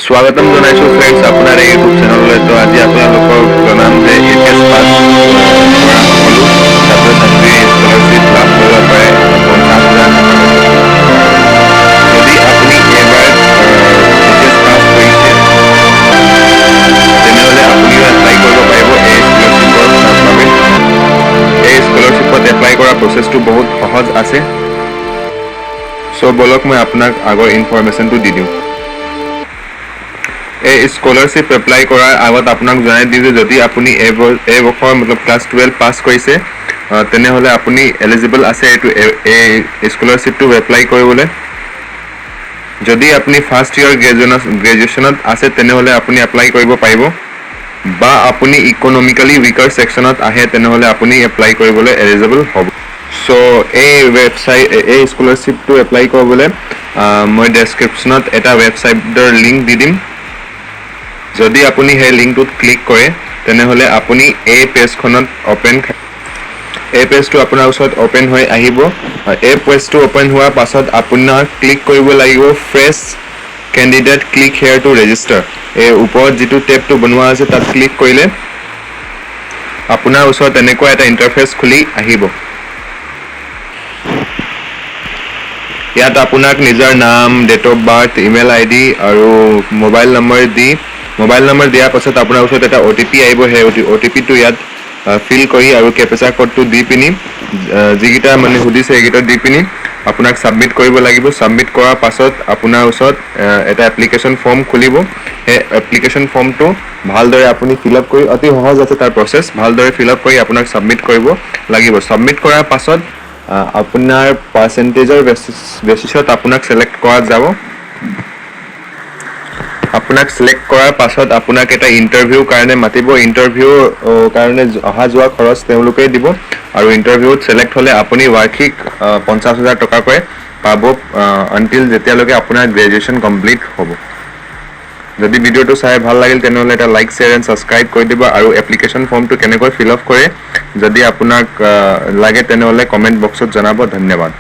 স্বাগতম জনাইছো ফ্ৰেণ্ডছ আপোনাৰ এই ইউটিউব চেনেললৈ। তো আজি আপোনালোকক জনাম যে এইচএছ পাছ কৰা সকলো ছাত্ৰ ছাত্ৰীয়ে স্কলাৰশ্বিপ লাভ কৰিব পাৰে 50,000 টকা। যদি আপুনি এইবাৰ এইচএছ পাছ কৰিছে তেনেহ'লে আপুনিও এপ্লাই কৰিব পাৰিব এই স্কলাৰশ্বিপৰ বাবে। এই স্কলাৰশ্বিপত এপ্লাই কৰা প্ৰচেছটো বহুত সহজ আছে। চ' বলক মই আপোনাক আগৰ ইনফৰমেশ্যনটো দি দিওঁ। এই স্কলাৰশ্বিপ এপ্লাই কৰাৰ আগত আপোনাক জনাই দিওঁ যে যদি আপুনি এই বছৰ মতলব ক্লাছ 12 পাছ কৰিছে তেনেহ'লে আপুনি এলিজিবল আছে এই স্কলাৰশ্বিপটো এপ্লাই কৰিবলৈ। যদি আপুনি ফাৰ্ষ্ট ইয়েৰ গ্ৰেজুৱেশ্যনত আছে তেনেহ'লে আপুনি এপ্লাই কৰিব পাৰিব, বা আপুনি ইকনমিকেলি উইকাৰ ছেকশ্যনত আহে তেনেহ'লে আপুনি এপ্লাই কৰিবলৈ এলিজিবল হ'ব। চ' এই স্কলাৰশ্বিপটো এপ্লাই কৰিবলৈ মই ডেছক্ৰিপশ্যনত এটা ৱেবছাইটৰ লিংক দি দিম। যদি আপুনি সেই লিংকটোত ক্লিক কৰে তেনেহ'লে আপুনি এই পেজটো আপোনাৰ ওচৰত অ'পেন হৈ আহিব। এই পেজটো অ'পেন হোৱাৰ পাছত আপোনাৰ ক্লিক কৰিব লাগিব fresh candidate click here to register. এই ওপৰত যিটো টেবটো বনোৱা আছে তাত ক্লিক কৰিলে আপোনাৰ ওচৰত এনেকুৱা এটা ইণ্টাৰফেচ খুলি আহিব। ইয়াত আপোনাক নিজৰ নাম, date of birth, email ID আৰু মোবাইল নম্বৰ দিয়াৰ পাছত আপোনাৰ ওচৰত এটা OTP আহিব। সেই OTPটো ইয়াত ফিল কৰি আৰু কেপচা কোডটো দি পিনি যিকেইটা মানে সুধিছে সেইকেইটা দি পিনি আপোনাক ছাবমিট কৰিব লাগিব। ছাবমিট কৰাৰ পাছত আপোনাৰ ওচৰত এটা এপ্লিকেশ্যন ফৰ্ম খুলিব। সেই এপ্লিকেশ্যন ফৰ্মটো ভালদৰে আপুনি ফিল আপ কৰি, অতি সহজ আছে তাৰ প্ৰচেছ, ভালদৰে ফিল আপ কৰি আপোনাক ছাবমিট কৰিব লাগিব। ছাবমিট কৰাৰ পাছত আপোনাৰ পাৰ্চেণ্টেজৰ বেচিছত আপোনাক ছিলেক্ট কৰা যাব। আপোনাক ছিলেক্ট কৰাৰ পাছত আপোনাক এটা ইণ্টাৰভিউৰ কাৰণে মাতিব। ইণ্টাৰভিউৰ কাৰণে অহা যোৱা খৰচ তেওঁলোকেই দিব, আৰু ইণ্টাৰভিউত ছিলেক্ট হ'লে আপুনি বাৰ্ষিক 50,000 টকাকৈ পাব আনটিল যেতিয়ালৈকে আপোনাৰ গ্ৰেজুৱেশ্যন কমপ্লিট হ'ব। যদি ভিডিঅ'টো চাই ভাল লাগিল তেনেহ'লে এটা লাইক, শ্বেয়াৰ এণ্ড ছাবস্ক্ৰাইব কৰি দিব, আৰু এপ্লিকেশ্যন ফৰ্মটো কেনেকৈ ফিল আপ কৰে যদি আপোনাক লাগে তেনেহ'লে কমেণ্ট বক্সত জনাব। ধন্যবাদ।